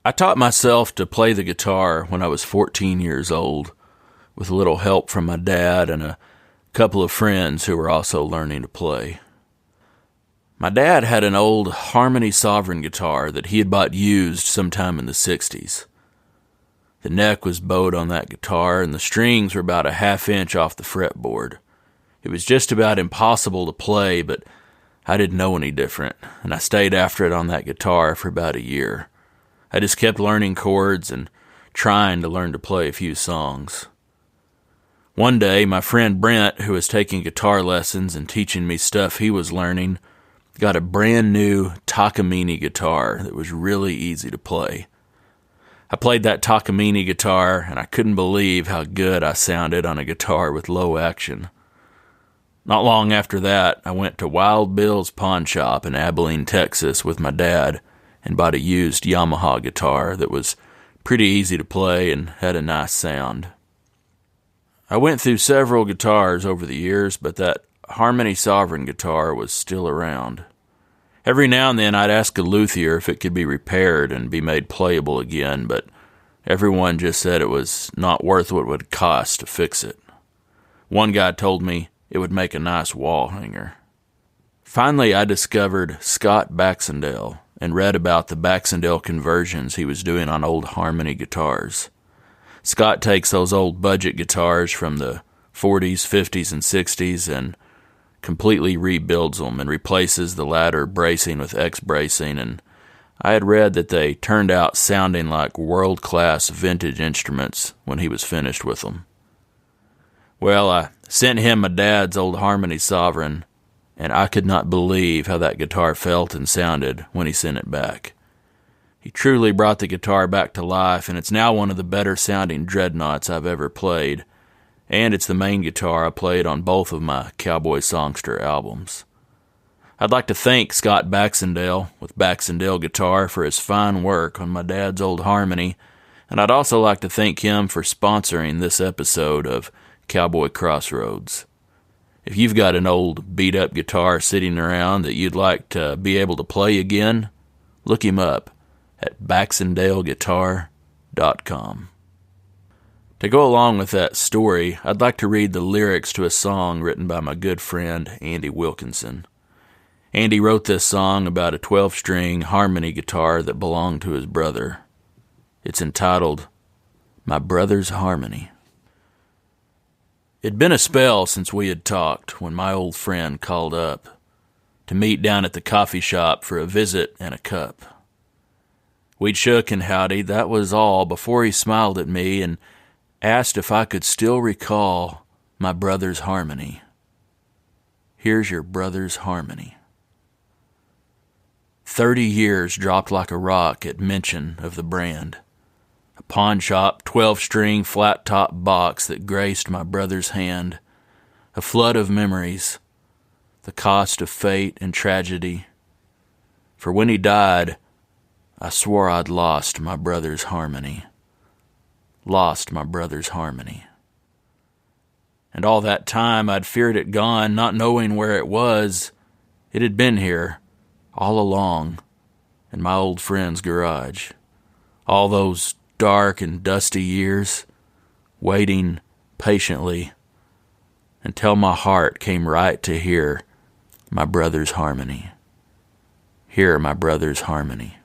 I taught myself to play the guitar when I was 14 years old, with a little help from my dad and a couple of friends who were also learning to play. My dad had an old Harmony Sovereign guitar that he had bought used sometime in the 60s. The neck was bowed on that guitar, and the strings were about a half-inch off the fretboard. It was just about impossible to play, but I didn't know any different, and I stayed after it on that guitar for about a year. I just kept learning chords and trying to learn to play a few songs. One day, my friend Brent, who was taking guitar lessons and teaching me stuff he was learning, got a brand new Takamine guitar that was really easy to play. I played that Takamine guitar, and I couldn't believe how good I sounded on a guitar with low action. Not long after that, I went to Wild Bill's pawn shop in Abilene, Texas with my dad and bought a used Yamaha guitar that was pretty easy to play and had a nice sound. I went through several guitars over the years, but that Harmony Sovereign guitar was still around. Every now and then I'd ask a luthier if it could be repaired and be made playable again, but everyone just said it was not worth what it would cost to fix it. One guy told me it would make a nice wall hanger. Finally, I discovered Scott Baxendale and read about the Baxendale conversions he was doing on old Harmony guitars. Scott takes those old budget guitars from the 40s, 50s, and 60s and completely rebuilds them and replaces the ladder bracing with X-bracing, and I had read that they turned out sounding like world-class vintage instruments when he was finished with them. Well, I sent him my dad's old Harmony Sovereign, and I could not believe how that guitar felt and sounded when he sent it back. He truly brought the guitar back to life, and it's now one of the better-sounding dreadnoughts I've ever played, and it's the main guitar I played on both of my Cowboy Songster albums. I'd like to thank Scott Baxendale with Baxendale Guitar for his fine work on my dad's old Harmony, and I'd also like to thank him for sponsoring this episode of Cowboy Crossroads. If you've got an old beat-up guitar sitting around that you'd like to be able to play again, look him up at baxendaleguitar.com. To go along with that story, I'd like to read the lyrics to a song written by my good friend Andy Wilkinson. Andy wrote this song about a 12-string harmony guitar that belonged to his brother. It's entitled, My Brother's Harmony. It'd been a spell since we had talked when my old friend called up to meet down at the coffee shop for a visit and a cup. We'd shook and howdied, that was all, before he smiled at me and asked if I could still recall my brother's harmony. Here's your brother's harmony. 30 years dropped like a rock at mention of the brand. A pawn shop, 12-string, flat-top box that graced my brother's hand. A flood of memories, the cost of fate and tragedy. For when he died, I swore I'd lost my brother's harmony. Lost my brother's harmony. And all that time I'd feared it gone, not knowing where it was. It had been here, all along, in my old friend's garage. All those dark and dusty years, waiting patiently until my heart came right to hear my brother's harmony. Hear my brother's harmony.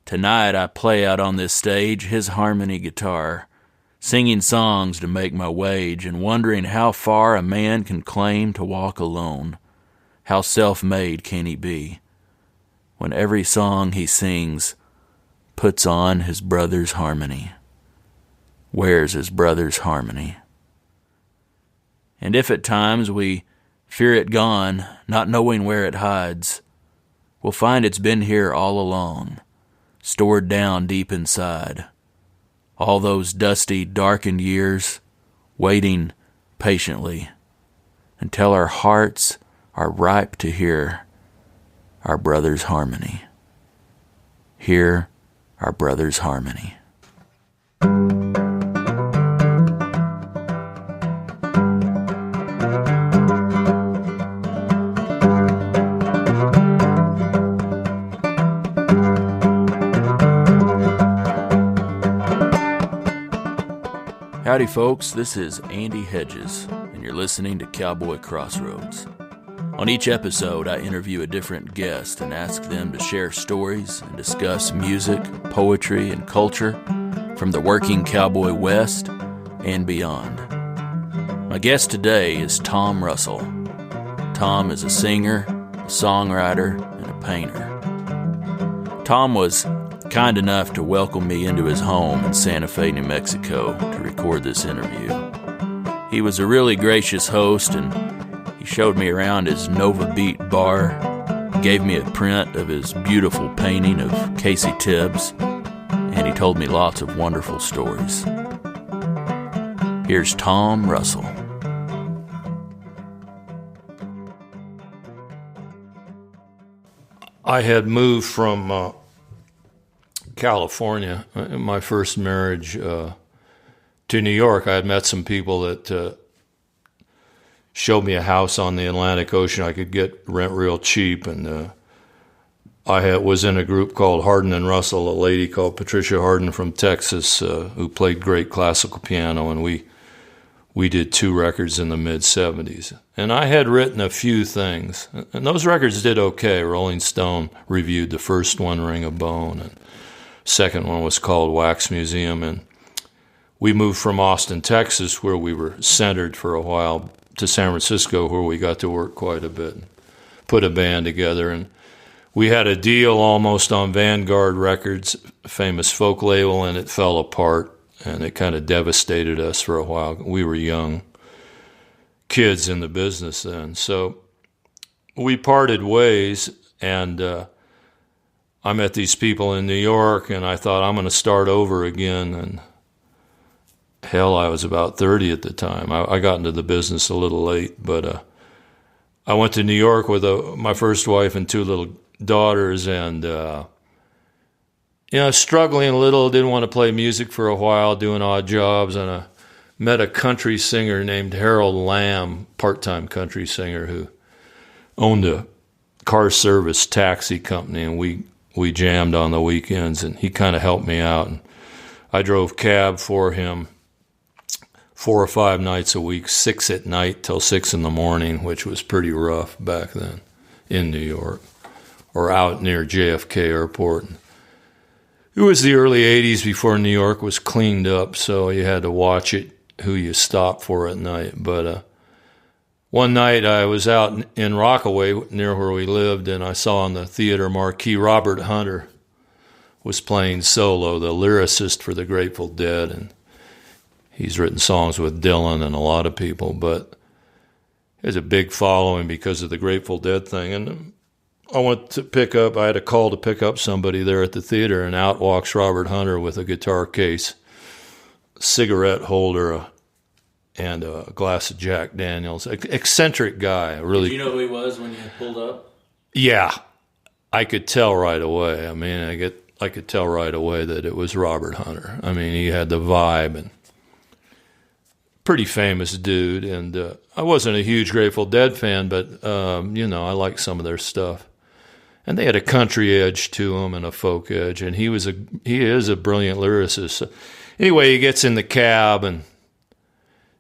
Tonight I play out on this stage his harmony guitar, singing songs to make my wage and wondering how far a man can claim to walk alone. How self-made can he be when every song he sings puts on his brother's harmony, wears his brother's harmony. And if at times we fear it gone, not knowing where it hides, we'll find it's been here all along, stored down deep inside. All those dusty, darkened years, waiting patiently until our hearts are ripe to hear our brother's harmony. Hear our brother's harmony. Howdy folks, this is Andy Hedges, and you're listening to Cowboy Crossroads. On each episode, I interview a different guest and ask them to share stories and discuss music, poetry, and culture from the working cowboy West and beyond. My guest today is Tom Russell. Tom is a singer, a songwriter, and a painter. Tom was kind enough to welcome me into his home in Santa Fe, New Mexico to record this interview. He was a really gracious host, and he showed me around his Nova Beat bar, gave me a print of his beautiful painting of Casey Tibbs, and he told me lots of wonderful stories. Here's Tom Russell. I had moved from California in my first marriage to New York. I had met some people that showed me a house on the Atlantic Ocean I could get rent real cheap, and I was in a group called Hardin and Russell, a lady called Patricia Hardin from Texas who played great classical piano, and we did 2 records in the mid-'70s. And I had written a few things, and those records did okay. Rolling Stone reviewed the first one, Ring of Bone, and second one was called Wax Museum. And we moved from Austin, Texas, where we were centered for a while, to San Francisco, where we got to work quite a bit, put a band together. And we had a deal almost on Vanguard Records, a famous folk label, and it fell apart. And it kind of devastated us for a while. We were young kids in the business then. So we parted ways, and I met these people in New York, and I thought, I'm going to start over again. And hell, I was about 30 at the time. I got into the business a little late, but I went to New York with my first wife and 2 little daughters, and struggling a little, didn't want to play music for a while, doing odd jobs, and I met a country singer named Harold Lamb, part-time country singer, who owned a car service taxi company, and we jammed on the weekends, and he kind of helped me out. And I drove cab for him 4 or 5 nights a week, 6 at night till 6 in the morning, which was pretty rough back then in New York, or out near JFK Airport. It was the early 80s before New York was cleaned up, so you had to watch it, who you stopped for at night. But one night I was out in Rockaway, near where we lived, and I saw on the theater marquee Robert Hunter was playing solo, the lyricist for the Grateful Dead, and he's written songs with Dylan and a lot of people, but there's a big following because of the Grateful Dead thing. And I had a call to pick up somebody there at the theater, and out walks Robert Hunter with a guitar case, cigarette holder, and a glass of Jack Daniels. Eccentric guy, really. Did you know who he was when you pulled up? Yeah, I could tell right away. I mean, I could tell right away that it was Robert Hunter. I mean, he had the vibe, and pretty famous dude. And I wasn't a huge Grateful Dead fan, but I liked some of their stuff. And they had a country edge to him and a folk edge, and he is a brilliant lyricist. So anyway, he gets in the cab and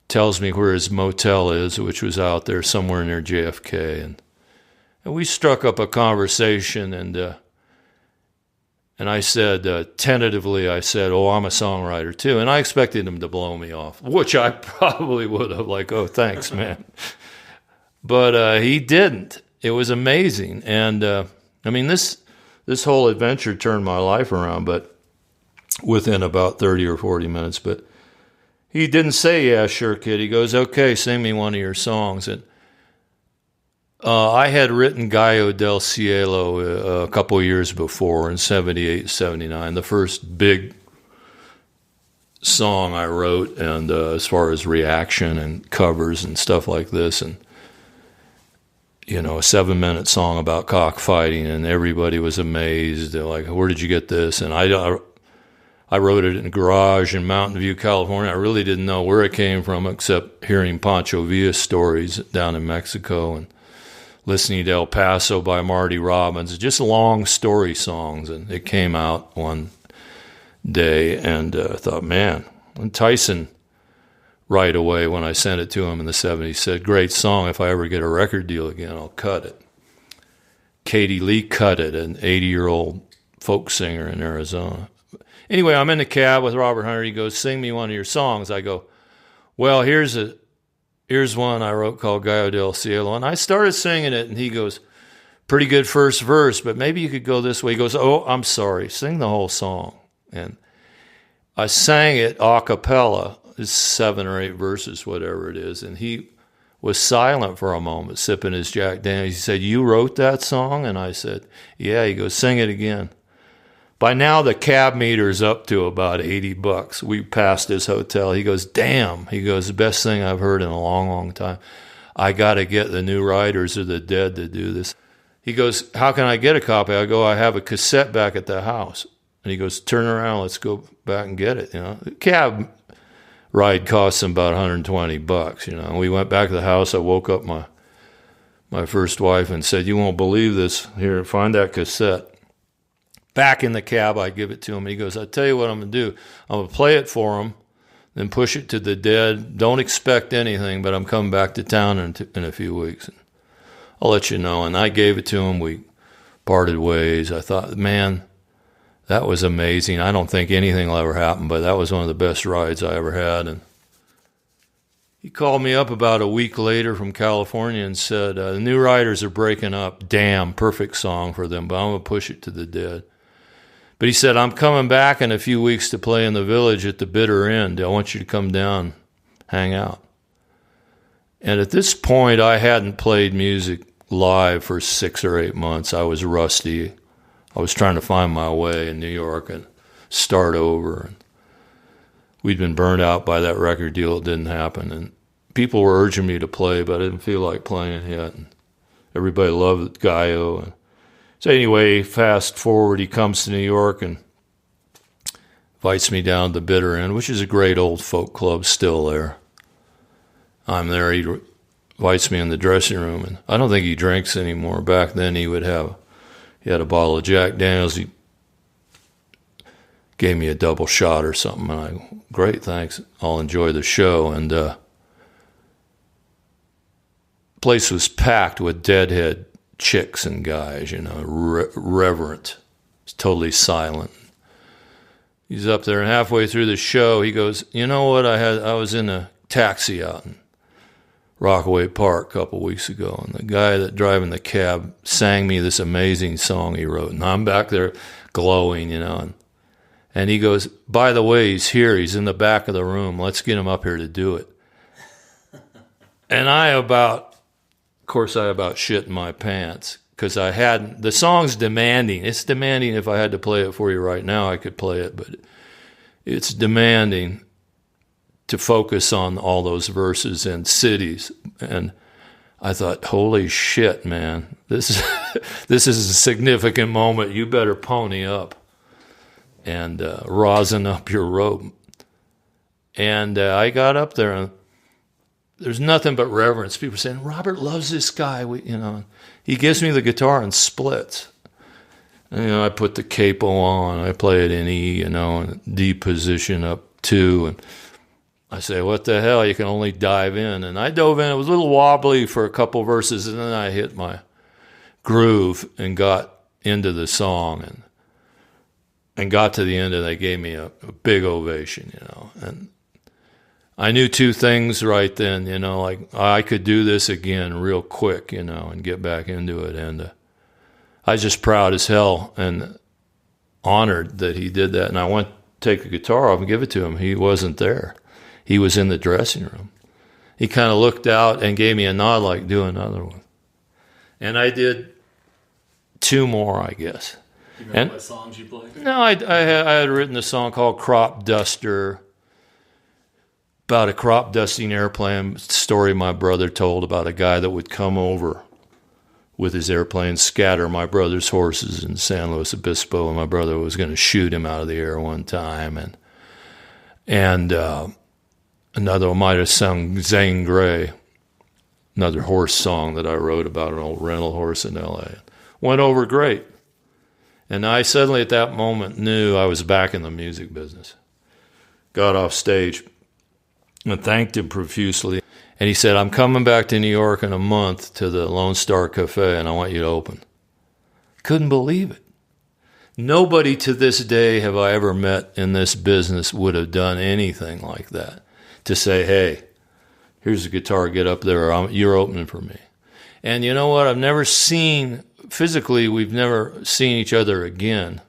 tells me where his motel is, which was out there somewhere near JFK, and we struck up a conversation, and I said, tentatively, oh, I'm a songwriter too, and I expected him to blow me off, which I probably would have, like, oh, thanks, man. But he didn't. It was amazing, and this whole adventure turned my life around, but within about 30 or 40 minutes. But he didn't say, yeah, sure, kid. He goes, okay, sing me one of your songs. And I had written Gallo del Cielo a couple of years before, in 78, 79, the first big song I wrote, and as far as reaction and covers and stuff like this, and a 7-minute song about cockfighting, and everybody was amazed. They're like, where did you get this? And I wrote it in a garage in Mountain View, California. I really didn't know where it came from, except hearing Pancho Villa's stories down in Mexico and listening to El Paso by Marty Robbins, just long story songs. And it came out one day, and I thought, man, when Tyson right away when I sent it to him in the 70s. He said, great song. If I ever get a record deal again, I'll cut it. Katie Lee cut it, an 80-year-old folk singer in Arizona. Anyway, I'm in the cab with Robert Hunter. He goes, sing me one of your songs. I go, well, here's one I wrote called Gallo del Cielo. And I started singing it, and he goes, pretty good first verse, but maybe you could go this way. He goes, oh, I'm sorry, sing the whole song. And I sang it a cappella. It's 7 or 8 verses, whatever it is. And he was silent for a moment, sipping his Jack Daniels. He said, you wrote that song? And I said, yeah. He goes, sing it again. By now, the cab meter's up to about $80. We passed his hotel. He goes, damn. He goes, the best thing I've heard in a long, long time. I got to get the new Riders of the Dead to do this. He goes, how can I get a copy? I go, I have a cassette back at the house. And he goes, turn around, let's go back and get it. The cab ride cost him about $120, And we went back to the house. I woke up my first wife and said, you won't believe this. Here, find that cassette. Back in the cab, I give it to him. He goes, I tell you what I'm going to do. I'm going to play it for him, then push it to the Dead. Don't expect anything, but I'm coming back to town in a few weeks. And I'll let you know. And I gave it to him. We parted ways. I thought, man, that was amazing. I don't think anything will ever happen, but that was one of the best rides I ever had. And he called me up about a week later from California and said, the new Riders are breaking up. Damn, perfect song for them, but I'm going to push it to the Dead. But he said, I'm coming back in a few weeks to play in the Village at the bitter end. I want you to come down, hang out. And at this point, I hadn't played music live for 6 or 8 months. I was rusty. I was trying to find my way in New York and start over. And we'd been burned out by that record deal. It didn't happen. And people were urging me to play, but I didn't feel like playing yet. And everybody loved Gallo. And so anyway, fast forward, he comes to New York and invites me down to the Bitter End, which is a great old folk club still there. I'm there. He invites me in the dressing room, and I don't think he drinks anymore. Back then, he had a bottle of Jack Daniels. He gave me a double shot or something, and I go, great, thanks. I'll enjoy the show. And the place was packed with deadhead chicks and guys, reverent. It's totally silent. He's up there, and halfway through the show, he goes, you know what, I was in a taxi out in Rockaway Park a couple weeks ago, and the guy that driving the cab sang me this amazing song he wrote, and I'm back there glowing, and he goes, by the way, he's here, he's in the back of the room, let's get him up here to do it. And I about shit in my pants, because the song's demanding. It's demanding. If I had to play it for you right now, I could play it, but it's demanding to focus on all those verses and cities. And I thought, holy shit, man, this is a significant moment. You better pony up and rosin up your rope. And I got up there, and there's nothing but reverence. People saying, Robert loves this guy. He gives me the guitar in splits. And, I put the capo on. I play it in E, in D position up 2. And I say, what the hell? You can only dive in. And I dove in. It was a little wobbly for a couple verses, and then I hit my groove and got into the song and got to the end, and they gave me a big ovation, And I knew 2 things right then, like I could do this again real quick, and get back into it. And I was just proud as hell and honored that he did that. And I went to take the guitar off and give it to him. He wasn't there. He was in the dressing room. He kind of looked out and gave me a nod like, do another one. And I did 2 more, I guess. Do you remember what songs you played? No, I had written a song called Crop Duster, about a crop dusting airplane story my brother told about a guy that would come over with his airplane, scatter my brother's horses in San Luis Obispo, and my brother was going to shoot him out of the air one time. And another one might have sung Zane Grey, another horse song that I wrote about an old rental horse in L.A. Went over great. And I suddenly at that moment knew I was back in the music business. Got off stage. and thanked him profusely. And he said, I'm coming back to New York in a month to the Lone Star Cafe, and I want you to open. Couldn't believe it. Nobody to this day have I ever met in this business would have done anything like that. To say, hey, here's a guitar, get up there, you're opening for me. And you know what? I've never seen, physically, we've never seen each other again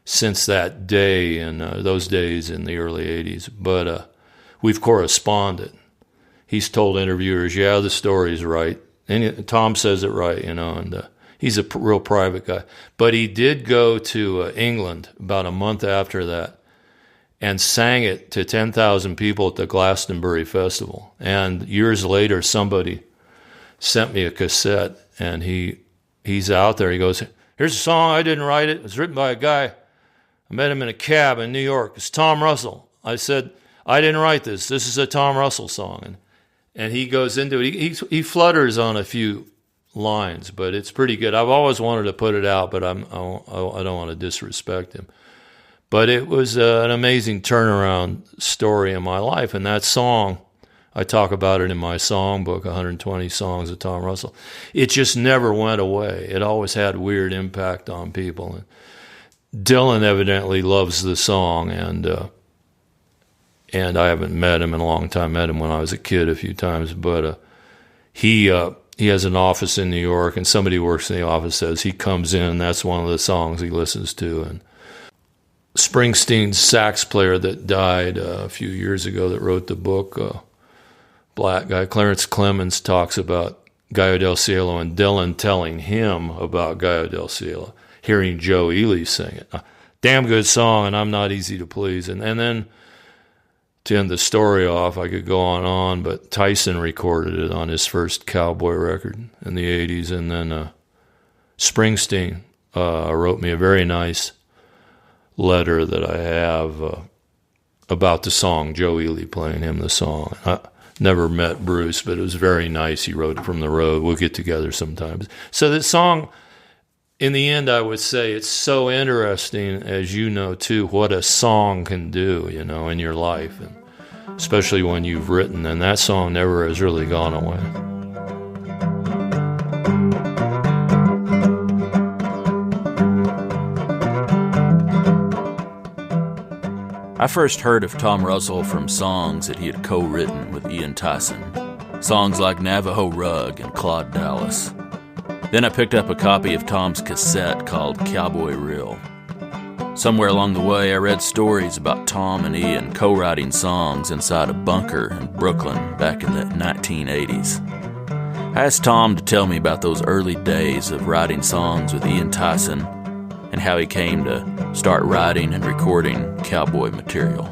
since that day, in those days in the early 80s. But we've corresponded. He's told interviewers, yeah, the story's right. And Tom says it right, and he's a real private guy. But he did go to England about a month after that and sang it to 10,000 people at the Glastonbury Festival. And years later, somebody sent me a cassette, and he's out there. He goes, here's a song, I didn't write it. It was written by a guy. I met him in a cab in New York. It's Tom Russell. I said, I didn't write this. This is a Tom Russell song. And he goes into it. He flutters on a few lines, but it's pretty good. I've always wanted to put it out, but I don't want to disrespect him. But it was an amazing turnaround story in my life. And that song, I talk about it in my songbook, 120 Songs of Tom Russell. It just never went away. It always had weird impact on people. And Dylan evidently loves the song, and I haven't met him in a long time. Met him when I was a kid a few times, but he has an office in New York, and somebody who works in the office says he comes in, and that's one of the songs he listens to. And Springsteen's sax player that died a few years ago that wrote the book, black guy, Clarence Clemens, talks about Gallo del Cielo and Dylan telling him about Gallo del Cielo, hearing Joe Ely sing it. Damn good song, and I'm not easy to please. And then to end the story off, I could go on, but Tyson recorded it on his first cowboy record in the 80s. And then Springsteen wrote me a very nice letter that I have about the song, Joe Ely playing him the song. I never met Bruce, but it was very nice. He wrote it from the road. We'll get together sometimes. So this song, in the end, I would say it's so interesting, as you know, too, what a song can do, in your life, and especially when you've written, and that song never has really gone away. I first heard of Tom Russell from songs that he had co-written with Ian Tyson, songs like Navajo Rug and Claude Dallas. Then I picked up a copy of Tom's cassette called Cowboy Reel. Somewhere along the way, I read stories about Tom and Ian co-writing songs inside a bunker in Brooklyn back in the 1980s. I asked Tom to tell me about those early days of writing songs with Ian Tyson and how he came to start writing and recording cowboy material.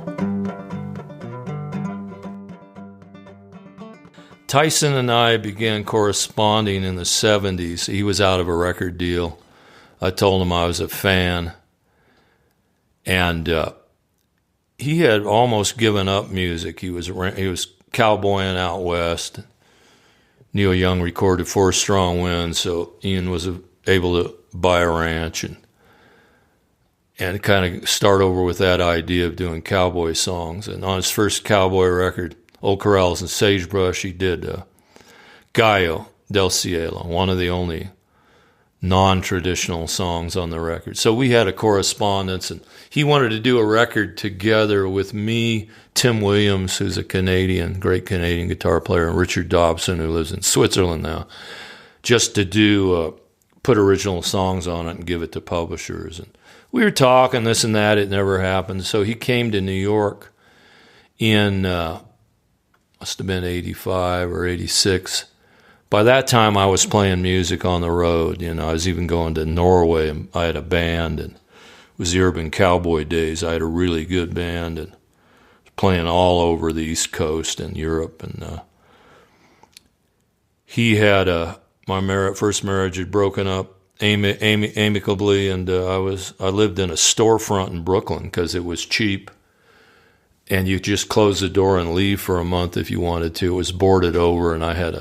Tyson and I began corresponding in the 70s. He was out of a record deal. I told him I was a fan. And he had almost given up music. He was cowboying out west. Neil Young recorded Four Strong Winds, so Ian was able to buy a ranch and kind of start over with that idea of doing cowboy songs. And on his first cowboy record, Old Corrals and Sagebrush, he did Gallo del Cielo, one of the only non-traditional songs on the record. So we had a correspondence, and he wanted to do a record together with me, Tim Williams, who's a great Canadian guitar player, and Richard Dobson, who lives in Switzerland now, just to do put original songs on it and give it to publishers. And we were talking this and that. It never happened. So he came to New York in must have been 85 or 86. By that time, I was playing music on the road. I was even going to Norway, and I had a band, and it was the Urban Cowboy days. I had a really good band, and playing all over the East Coast and Europe. And he had my first marriage had broken up amicably, and I lived in a storefront in Brooklyn because it was cheap, and you just close the door and leave for a month if you wanted to. It was boarded over, and I had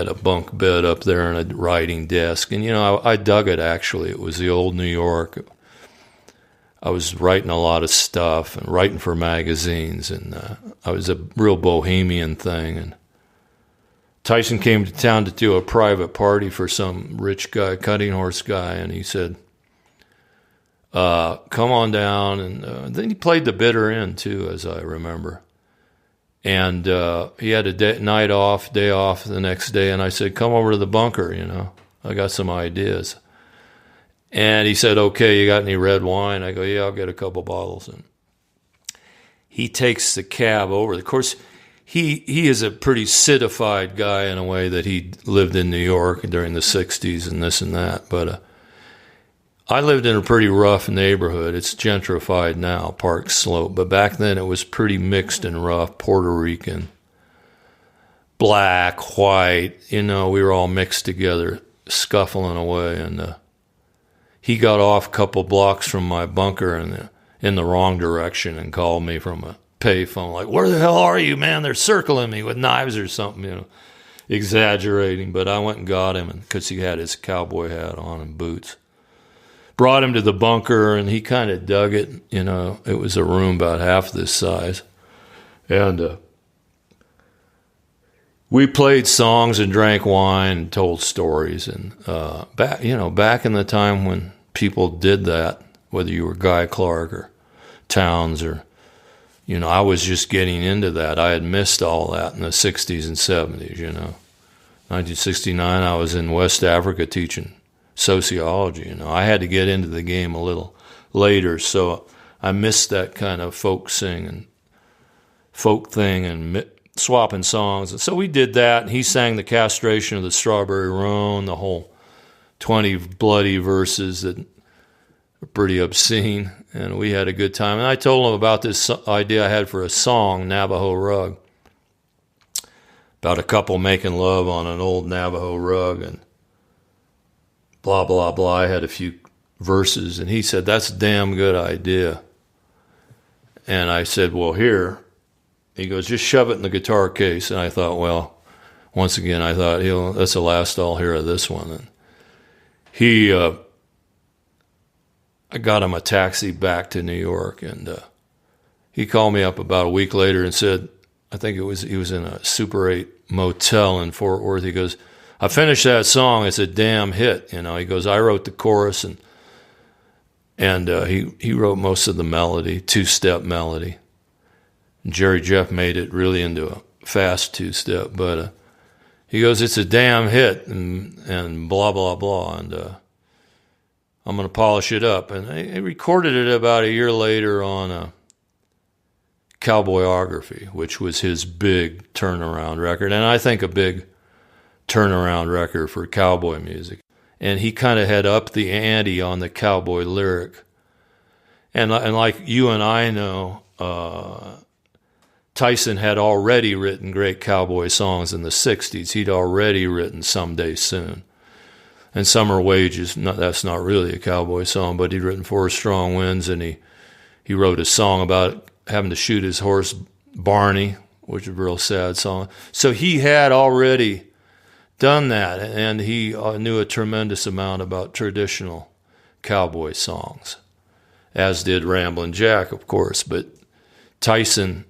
a bunk bed up there and a writing desk, and I dug it. Actually, it was the old New York. I was writing a lot of stuff and writing for magazines, and I was a real bohemian thing. And Tyson came to town to do a private party for some rich guy, cutting horse guy, and he said, come on down. And then he played the bitter end, too, as I remember. And he had a day off the next day, and I said, come over to the bunker, I got some ideas. And he said, okay, you got any red wine? I go, yeah, I'll get a couple bottles. And he takes the cab over. Of course, he is a pretty citified guy in a way that he lived in New York during the 60s and this and that. But I lived in a pretty rough neighborhood. It's gentrified now, Park Slope. But back then it was pretty mixed and rough, Puerto Rican, black, white. We were all mixed together, scuffling away. And he got off a couple blocks from my bunker and in the wrong direction and called me from a payphone, like, where the hell are you, man? They're circling me with knives or something, exaggerating. But I went and got him because he had his cowboy hat on and boots. Brought him to the bunker, and he kind of dug it. It was a room about half this size. And we played songs and drank wine and told stories. And back in the time when people did that, whether you were Guy Clark or Townes or, I was just getting into that. I had missed all that in the 60s and 70s, 1969, I was in West Africa teaching sociology. I had to get into the game a little later, so I missed that kind of folk thing and swapping songs. And so we did that, and he sang the castration of the Strawberry Roan, the whole 20 bloody verses that were pretty obscene, and we had a good time. And I told him about this idea I had for a song, Navajo Rug, about a couple making love on an old Navajo rug, and blah, blah, blah. I had a few verses, and he said, that's a damn good idea. And I said, well, here. He goes, just shove it in the guitar case. And I thought, well, once again, that's the last I'll hear of this one. And I got him a taxi back to New York, and he called me up about a week later and said, I think he was in a Super 8 motel in Fort Worth. He goes, I finished that song. It's a damn hit. He goes, I wrote the chorus, and he wrote most of the melody, two-step melody. And Jerry Jeff made it really into a fast two-step, but he goes, it's a damn hit, and blah, blah, blah, and I'm going to polish it up. And he recorded it about a year later on Cowboyography, which was his big turnaround record, and I think a big turnaround record for cowboy music. And he kind of had upped the ante on the cowboy lyric. And like you and I know, Tyson had already written great cowboy songs in the 60s. He'd already written Someday Soon. And Summer Wages, that's not really a cowboy song, but he'd written Four Strong Winds, and he wrote a song about having to shoot his horse, Barney, which is a real sad song. So he had already done that, and he knew a tremendous amount about traditional cowboy songs, as did Ramblin' Jack, of course. But Tyson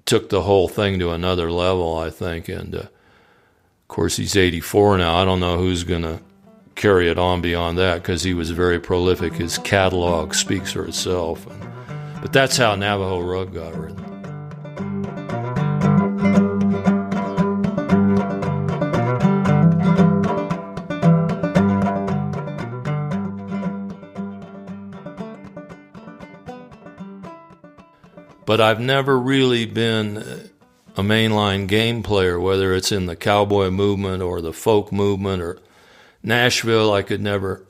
took the whole thing to another level, I think, and of course he's 84 now. I don't know who's going to carry it on beyond that, because he was very prolific. His catalog speaks for itself. But that's how Navajo Rug got written. But I've never really been a mainline game player, whether it's in the cowboy movement or the folk movement or Nashville. I could never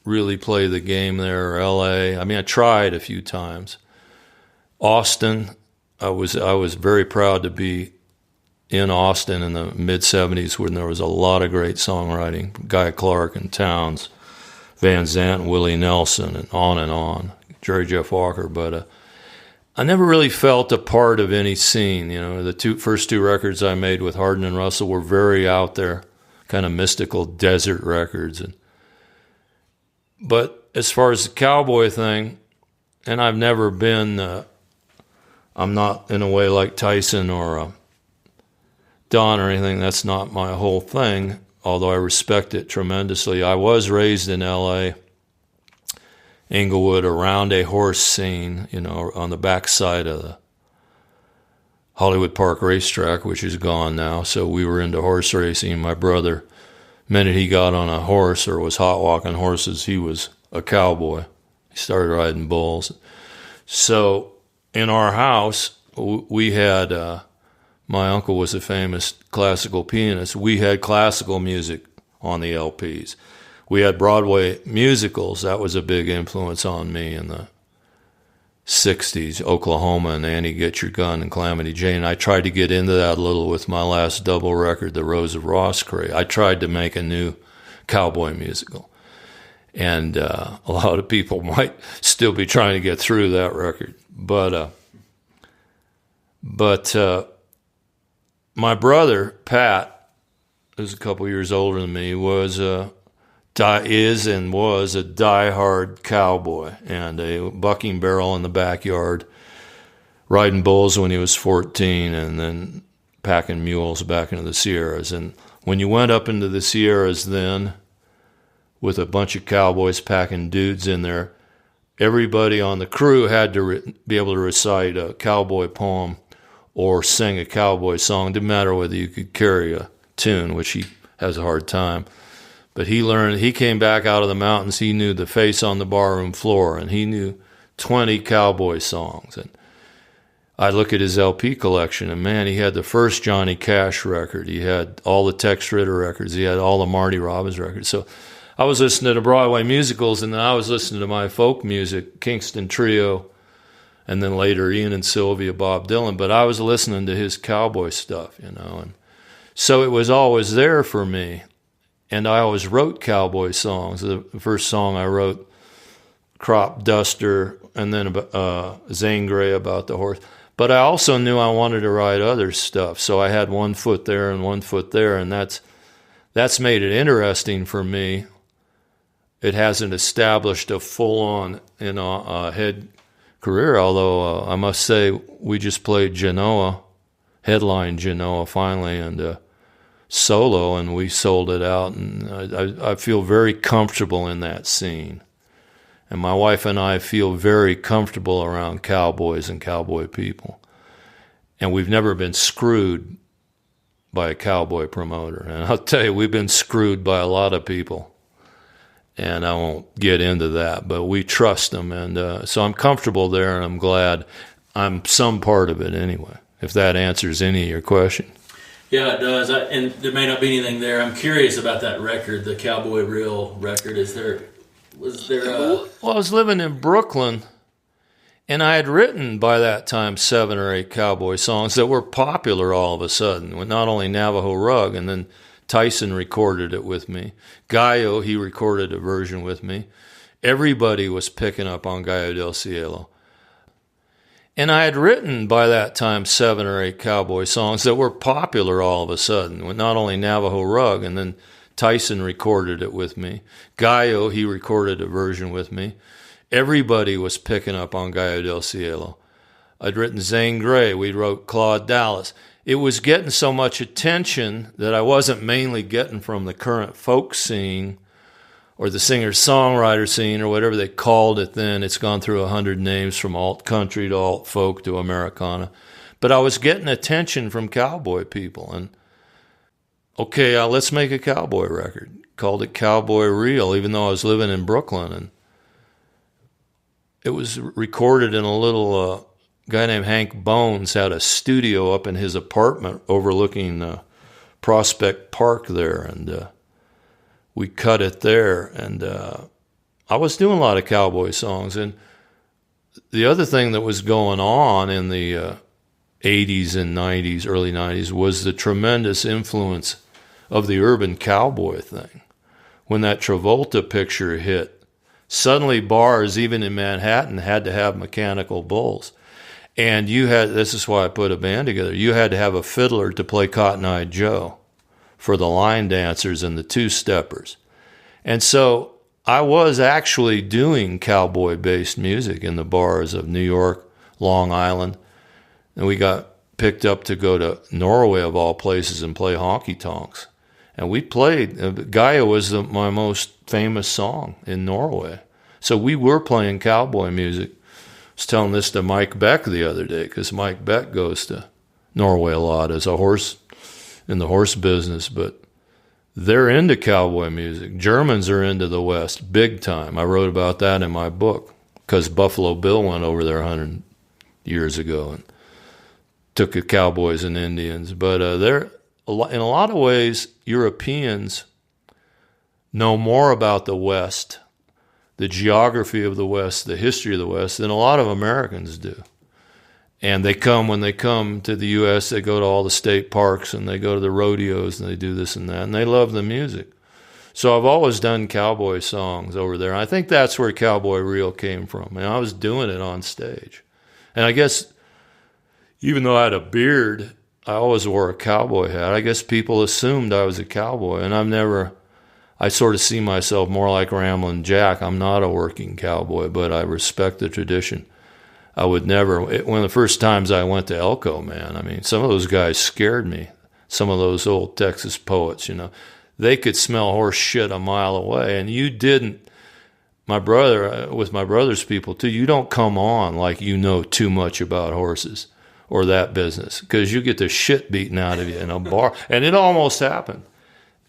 really play the game there, or L.A. I mean, I tried a few times. Austin, I was very proud to be in Austin in the mid-'70s when there was a lot of great songwriting, Guy Clark and Townes, Van Zandt, Willie Nelson, and on, Jerry Jeff Walker. But I never really felt a part of any scene. The first two records I made with Hardin and Russell were very out there, kind of mystical desert records. But as far as the cowboy thing, and I've never been, I'm not in a way like Tyson or Don or anything. That's not my whole thing, although I respect it tremendously. I was raised in L.A., Inglewood, around a horse scene, on the backside of the Hollywood Park racetrack, which is gone now. So we were into horse racing. My brother, the minute he got on a horse or was hot walking horses, he was a cowboy. He started riding bulls. So in our house, we had, my uncle was a famous classical pianist. We had classical music on the LPs. We had Broadway musicals. That was a big influence on me in the 60s, Oklahoma and Annie Get Your Gun and Calamity Jane. I tried to get into that a little with my last double record, The Rose of Roscrea. I tried to make a new cowboy musical. And a lot of people might still be trying to get through that record. But my brother, Pat, who's a couple years older than me, was a diehard cowboy and a bucking barrel in the backyard, riding bulls when he was 14 and then packing mules back into the Sierras. And when you went up into the Sierras then with a bunch of cowboys packing dudes in there, everybody on the crew had to be able to recite a cowboy poem or sing a cowboy song. Didn't matter whether you could carry a tune, which he has a hard time. But he came back out of the mountains, he knew The Face on the Barroom Floor, and he knew 20 cowboy songs. And I look at his LP collection, and man, he had the first Johnny Cash record, he had all the Tex Ritter records, he had all the Marty Robbins records. So I was listening to Broadway musicals, and then I was listening to my folk music, Kingston Trio, and then later Ian and Sylvia, Bob Dylan. But I was listening to his cowboy stuff, and so it was always there for me. And I always wrote cowboy songs. The first song I wrote, Crop Duster, and then Zane Grey, about the horse. But I also knew I wanted to write other stuff, so I had one foot there and one foot there, and that's made it interesting for me. It hasn't established a full-on, head career, although I must say we just played Genoa, headline Genoa finally, and solo, and we sold it out, and I feel very comfortable in that scene. And my wife and I feel very comfortable around cowboys and cowboy people. And we've never been screwed by a cowboy promoter. And I'll tell you, we've been screwed by a lot of people. And I won't get into that, but we trust them. And so I'm comfortable there, and I'm glad I'm some part of it anyway, if that answers any of your question. Yeah, it does. And there may not be anything there. I'm curious about that record, the Cowboy Reel record. Was there Well, I was living in Brooklyn, and I had written by that time 7 or 8 cowboy songs that were popular all of a sudden, with not only Navajo Rug, and then Tyson recorded it with me. Gallo, he recorded a version with me. Everybody was picking up on Gallo del Cielo. And I had written by that time 7 or 8 cowboy songs that were popular all of a sudden, with not only Navajo Rug, and then Tyson recorded it with me. Gallo, he recorded a version with me. Everybody was picking up on Gallo del Cielo. I'd written Zane Grey. We wrote Claude Dallas. It was getting so much attention that I wasn't mainly getting from the current folk scene or the singer-songwriter scene, or whatever they called it then. It's gone through 100 names, from alt-country to alt-folk to Americana. But I was getting attention from cowboy people. And, okay, let's make a cowboy record. Called it Cowboy Reel, even though I was living in Brooklyn. And it was recorded in a little guy named Hank Bones had a studio up in his apartment overlooking Prospect Park there, and we cut it there. And I was doing a lot of cowboy songs. And the other thing that was going on in the 80s and 90s, early 90s, was the tremendous influence of the urban cowboy thing. When that Travolta picture hit, suddenly bars, even in Manhattan, had to have mechanical bulls. And this is why I put a band together, you had to have a fiddler to play Cotton Eye Joe for the line dancers and the two-steppers. And so I was actually doing cowboy-based music in the bars of New York, Long Island, and we got picked up to go to Norway, of all places, and play honky-tonks. And we played, Gaia was my most famous song in Norway. So we were playing cowboy music. I was telling this to Mike Beck the other day, because Mike Beck goes to Norway a lot as a horse, in the horse business, but they're into cowboy music. Germans are into the West big time. I wrote about that in my book, because Buffalo Bill went over there 100 years ago and took the cowboys and Indians. But they're, in a lot of ways, Europeans know more about the West, the geography of the West, the history of the West, than a lot of Americans do. And when they come to the U.S., they go to all the state parks and they go to the rodeos and they do this and that, and they love the music. So I've always done cowboy songs over there. And I think that's where Cowboy Reel came from. And I was doing it on stage. And I guess even though I had a beard, I always wore a cowboy hat. I guess people assumed I was a cowboy. And I sort of see myself more like Ramblin' Jack. I'm not a working cowboy, but I respect the tradition. I would never, one of the first times I went to Elko, man, I mean, some of those guys scared me. Some of those old Texas poets, they could smell horse shit a mile away, and you didn't. My brother, with my brother's people too, you don't come on like you know too much about horses or that business, because you get the shit beaten out of you in a bar. And it almost happened,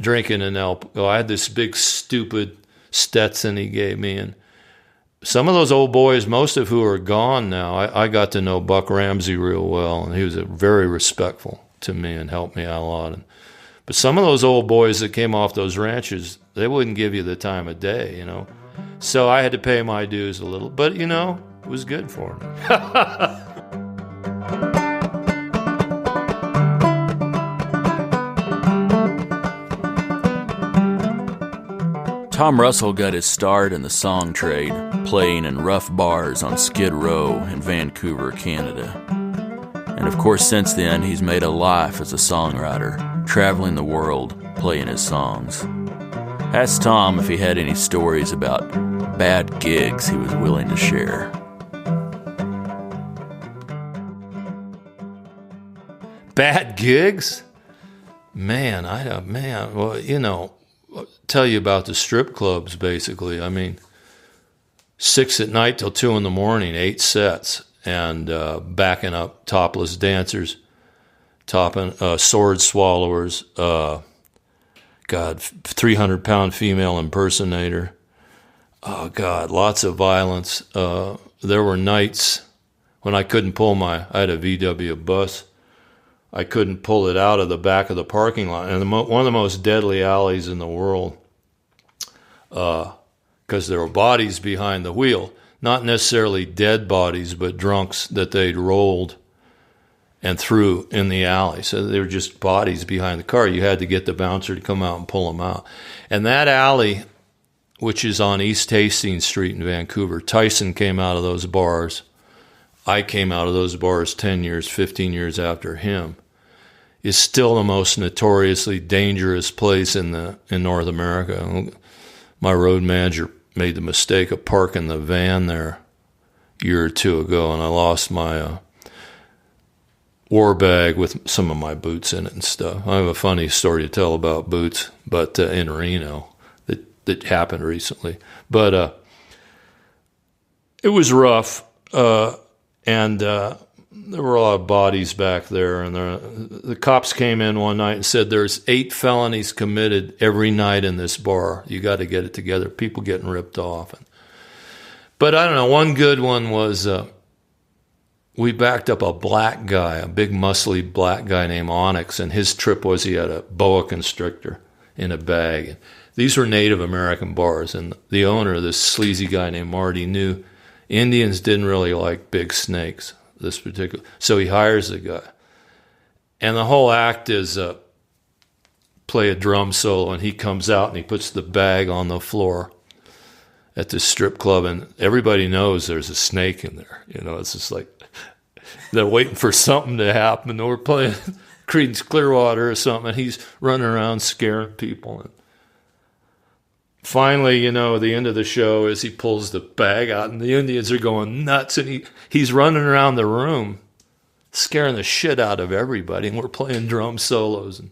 drinking in Elko. I had this big stupid Stetson he gave me, and some of those old boys, most of who are gone now, I got to know Buck Ramsey real well, and he was very respectful to me and helped me out a lot. But some of those old boys that came off those ranches, they wouldn't give you the time of day, So I had to pay my dues a little, but, it was good for me. Tom Russell got his start in the song trade, playing in rough bars on Skid Row in Vancouver, Canada. And of course, since then, he's made a life as a songwriter, traveling the world, playing his songs. Asked Tom if he had any stories about bad gigs he was willing to share. Bad gigs? Man, tell you about the strip clubs, basically. I mean, 6 at night till 2 in the morning, 8 sets, and backing up topless dancers, sword swallowers, 300-pound female impersonator. Oh, God, lots of violence. There were nights when I couldn't I had a VW bus. I couldn't pull it out of the back of the parking lot. And one of the most deadly alleys in the world, because there were bodies behind the wheel, not necessarily dead bodies, but drunks that they'd rolled and threw in the alley. So they were just bodies behind the car. You had to get the bouncer to come out and pull them out. And that alley, which is on East Hastings Street in Vancouver, Tyson came out of those bars. I came out of those bars 10 years, 15 years after him, is still the most notoriously dangerous place in North America. My road manager made the mistake of parking the van there a year or two ago, and I lost my war bag with some of my boots in it and stuff. I have a funny story to tell about boots, but in Reno that happened recently. But it was rough, and there were a lot of bodies back there, and the cops came in one night and said there's 8 felonies committed every night in this bar. You got to get it together. People getting ripped off. But I don't know, one good one was we backed up a black guy, a big muscly black guy named Onyx, and his trip was he had a boa constrictor in a bag. These were Native American bars, and the owner, this sleazy guy named Marty, knew Indians didn't really like big snakes, this particular. So he hires the guy. And the whole act is play a drum solo, and he comes out and he puts the bag on the floor at the strip club, and everybody knows there's a snake in there. It's just like they're waiting for something to happen. We're playing Creedence Clearwater or something, and he's running around scaring people. finally, the end of the show is he pulls the bag out, and the Indians are going nuts, and he's running around the room, scaring the shit out of everybody, and we're playing drum solos.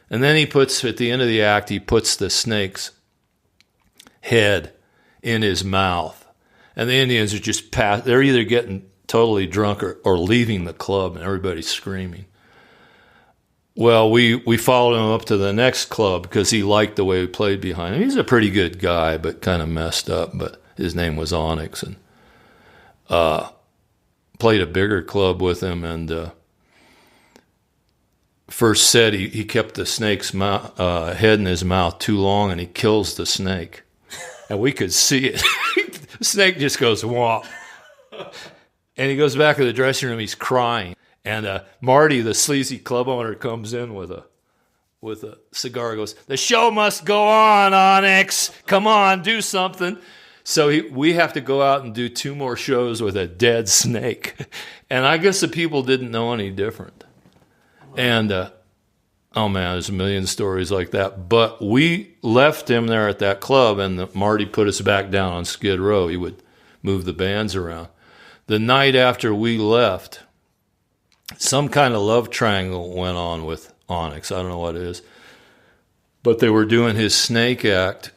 And then he puts, at the end of the act, he puts the snake's head in his mouth. And the Indians are just they're either getting totally drunk or leaving the club, and everybody's screaming. Well, we followed him up to the next club because he liked the way we played behind him. He's a pretty good guy, but kind of messed up. But his name was Onyx, and played a bigger club with him. And first set, he kept the snake's head in his mouth too long, and he kills the snake. And we could see it. The snake just goes, wah. And he goes back to the dressing room. He's crying. And Marty, the sleazy club owner, comes in with a cigar. Goes, "The show must go on, Onyx. Come on, do something." So we have to go out and do 2 more shows with a dead snake. And I guess the people didn't know any different. And, oh man, there's a million stories like that. But we left him there at that club, and Marty put us back down on Skid Row. He would move the bands around. The night after we left, some kind of love triangle went on with Onyx. I don't know what it is. But they were doing his snake act,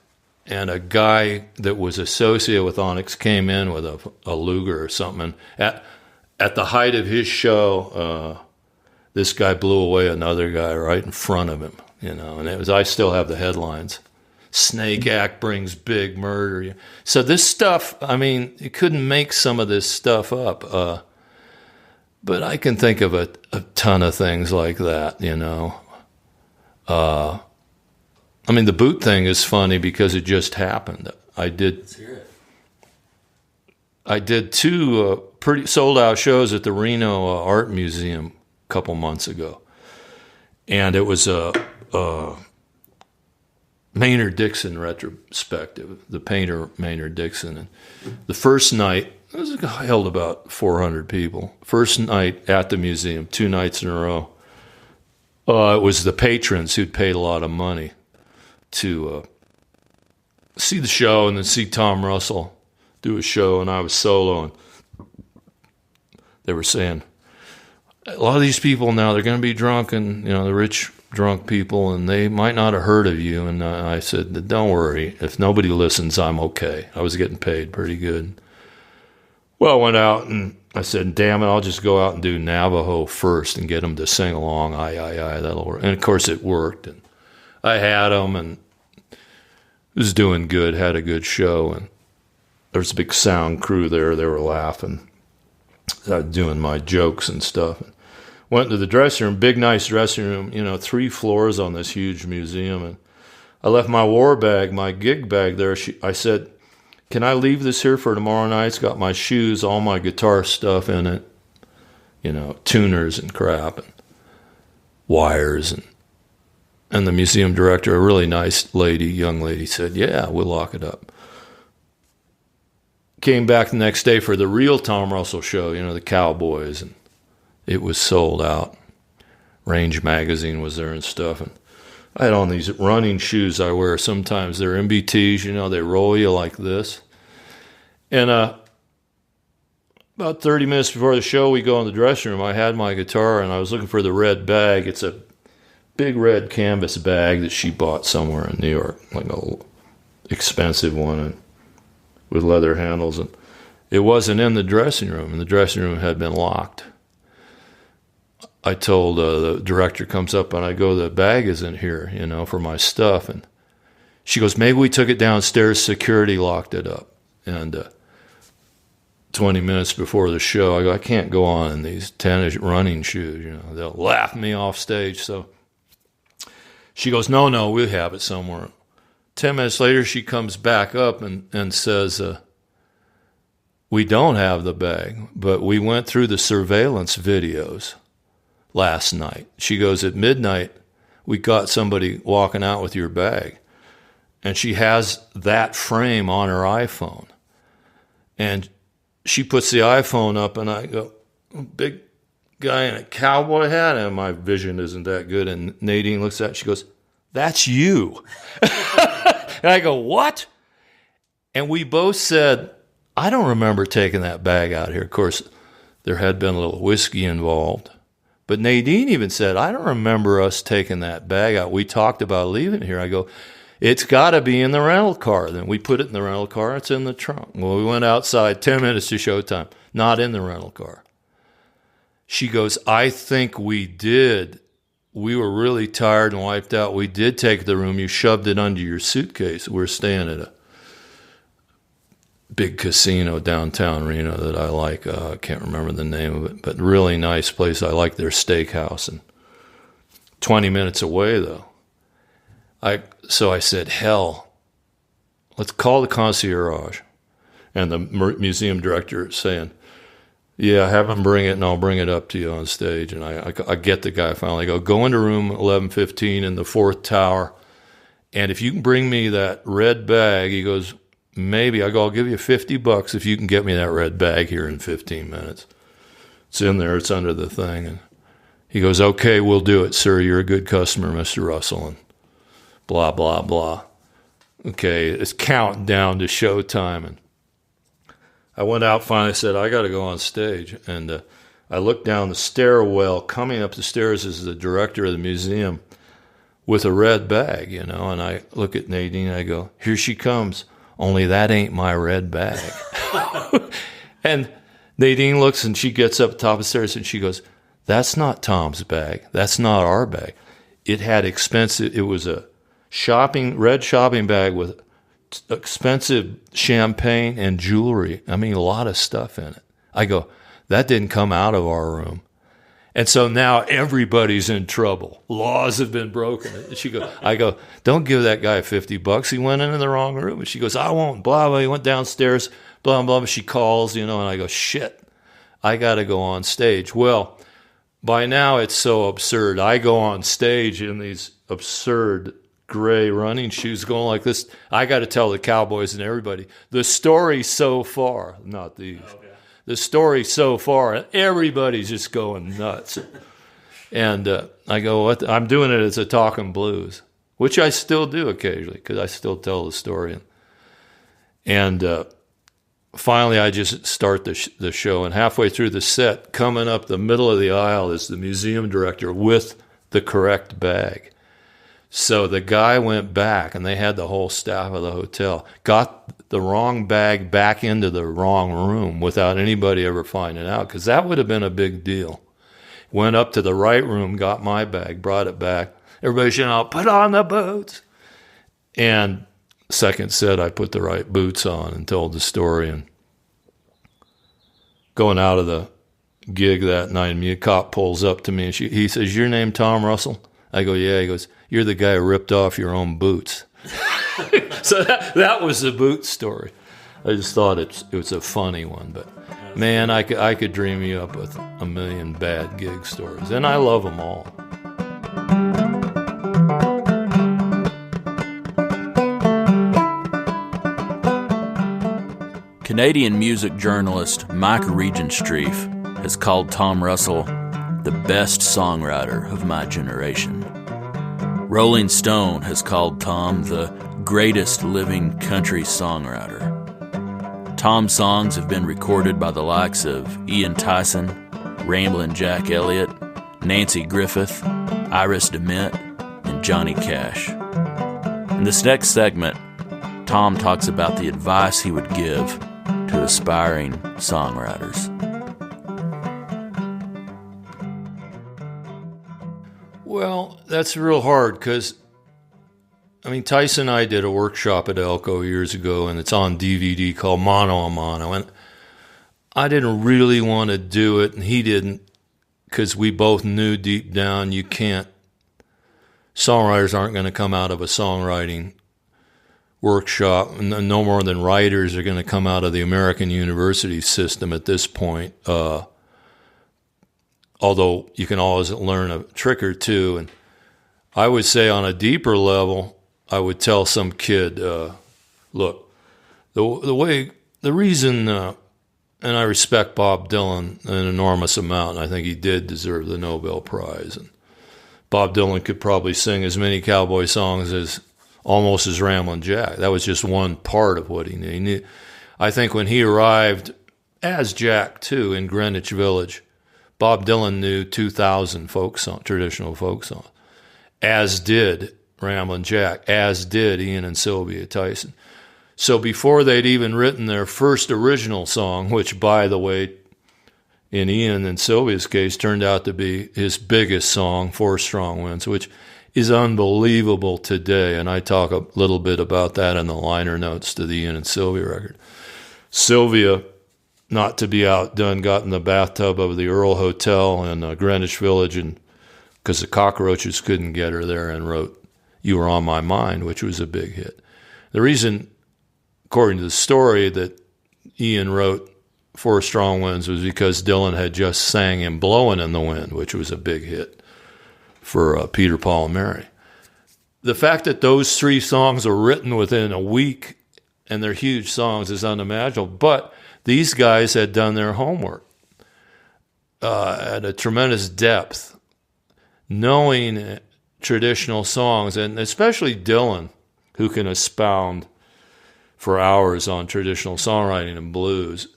and a guy that was associated with Onyx came in with a Luger or something. And at the height of his show, this guy blew away another guy right in front of him, and it was, I still have the headlines. Snake act brings big murder. So this stuff, I mean, you couldn't make some of this stuff up. But I can think of a ton of things like that, I mean, the boot thing is funny because it just happened. I did 2 pretty sold-out shows at the Reno Art Museum a couple months ago. And it was a Maynard Dixon retrospective, the painter Maynard Dixon. And the first night, it held about 400 people. First night at the museum, 2 nights in a row. It was the patrons who'd paid a lot of money to see the show and then see Tom Russell do a show, and I was solo. And they were saying, a lot of these people now, they're going to be drunk, and the rich drunk people, and they might not have heard of you. And I said, don't worry. If nobody listens, I'm okay. I was getting paid pretty good. Well, I went out and I said, damn it, I'll just go out and do Navajo first and get them to sing along. Aye, that'll work. And of course it worked. And I had them, and it was doing good, had a good show. And there was a big sound crew there. They were laughing. I was doing my jokes and stuff. And went into the dressing room, big, nice dressing room, 3 floors on this huge museum. And I left my war bag, my gig bag there. I said, can I leave this here for tomorrow night? It's got my shoes, all my guitar stuff in it, tuners and crap and wires. And the museum director, a really nice young lady, said, yeah, we'll lock it up. Came back the next day for the real Tom Russell show, the Cowboys, and it was sold out. Range Magazine was there and stuff. And I had on these running shoes I wear sometimes. They're MBTs, they roll you like this. And about 30 minutes before the show, we go in the dressing room. I had my guitar, and I was looking for the red bag. It's a big red canvas bag that she bought somewhere in New York, like a expensive one with leather handles. And it wasn't in the dressing room, and the dressing room had been locked. I told the director comes up, and I go, the bag isn't here, for my stuff. And she goes, maybe we took it downstairs, security locked it up. And 20 minutes before the show, I go, I can't go on in these tennis running shoes, they'll laugh me off stage. So she goes, no, we'll have it somewhere. 10 minutes later, she comes back up and says, we don't have the bag, but we went through the surveillance videos last night. She goes, at midnight, we got somebody walking out with your bag. And she has that frame on her iPhone. And she puts the iPhone up, and I go, big guy in a cowboy hat, and my vision isn't that good. And Nadine looks at it, she goes, that's you. And I go, what? And we both said, I don't remember taking that bag out here. Of course, there had been a little whiskey involved. But Nadine even said, I don't remember us taking that bag out. We talked about leaving it here. I go, it's got to be in the rental car. Then we put it in the rental car. It's in the trunk. Well, we went outside 10 minutes to showtime. Not in the rental car. She goes, I think we did. We were really tired and wiped out. We did take the room. You shoved it under your suitcase. We're staying at a big casino downtown Reno that I like. I can't remember the name of it, but really nice place. I like their steakhouse. And 20 minutes away, though. So I said, hell, let's call the concierge. And the museum director is saying, yeah, have him bring it, and I'll bring it up to you on stage. And I get the guy finally. I go into room 1115 in the fourth tower, and if you can bring me that red bag, he goes, maybe. I go, I'll give you $50 if you can get me that red bag here in 15 minutes. It's in there. It's under the thing. And he goes, okay, we'll do it, sir. You're a good customer, Mr. Russell, and blah, blah, blah. Okay, it's counting down to showtime, and I went out finally, said, I got to go on stage. And I looked down the stairwell. Coming up the stairs is the director of the museum with a red bag, and I look at Nadine and I go, here she comes, only that ain't my red bag. And Nadine looks and she gets up top of the stairs and she goes, that's not Tom's bag. That's not our bag. It had it was a red shopping bag with expensive champagne and jewelry. I mean, a lot of stuff in it. I go, that didn't come out of our room. And so now everybody's in trouble. Laws have been broken. I go, don't give that guy $50. He went into the wrong room. And she goes, I won't, blah, blah. He went downstairs, blah, blah, blah. She calls, and I go, shit, I got to go on stage. Well, by now it's so absurd. I go on stage in these absurd gray running shoes going like this. I got to tell the Cowboys and everybody the story so far, not these. Okay. The story so far, and everybody's just going nuts. And I go, what? I'm doing it as a talking blues, which I still do occasionally because I still tell the story. And finally, I just start the show, and halfway through the set, coming up the middle of the aisle is the museum director with the correct bag. So the guy went back, and they had the whole staff of the hotel, got the wrong bag back into the wrong room without anybody ever finding out, because that would have been a big deal. Went up to the right room, got my bag, brought it back. Everybody shouting, put on the boots. And second set, I put the right boots on and told the story. And going out of the gig that night, a cop pulls up to me, and he says, your name Tom Russell? I go, yeah. He goes, you're the guy who ripped off your own boots. So that was the boot story. I just thought it was a funny one. But, man, I could dream you up with a million bad gig stories. And I love them all. Canadian music journalist Mike Regenstreif has called Tom Russell the best songwriter of my generation. Rolling Stone has called Tom the greatest living country songwriter. Tom's songs have been recorded by the likes of Ian Tyson, Ramblin' Jack Elliott, Nancy Griffith, Iris DeMent, and Johnny Cash. In this next segment, Tom talks about the advice he would give to aspiring songwriters. Well, that's real hard because, Tyson and I did a workshop at Elko years ago, and it's on DVD called Mono a Mono. And I didn't really want to do it, and he didn't, because we both knew deep down songwriters aren't going to come out of a songwriting workshop, no more than writers are going to come out of the American university system at this point. Although you can always learn a trick or two. And I would say on a deeper level, I would tell some kid, look, the reason, and I respect Bob Dylan an enormous amount, and I think he did deserve the Nobel Prize. And Bob Dylan could probably sing as many cowboy songs as almost as Ramblin' Jack. That was just one part of what he knew. I think when he arrived as Jack, too, in Greenwich Village, Bob Dylan knew 2,000 traditional folk songs, as did Ramblin' Jack, as did Ian and Sylvia Tyson. So before they'd even written their first original song, which, by the way, in Ian and Sylvia's case, turned out to be his biggest song, Four Strong Winds, which is unbelievable today, and I talk a little bit about that in the liner notes to the Ian and Sylvia record. Sylvia, not to be outdone, got in the bathtub of the Earl Hotel in Greenwich Village, and because the cockroaches couldn't get her there, and wrote You Were On My Mind, which was a big hit. The reason, according to the story, that Ian wrote Four Strong Winds was because Dylan had just sang him Blowin' in the Wind, which was a big hit for Peter, Paul, and Mary. The fact that those three songs are written within a week and they're huge songs is unimaginable, but these guys had done their homework at a tremendous depth, knowing traditional songs, and especially Dylan, who can expound for hours on traditional songwriting and blues.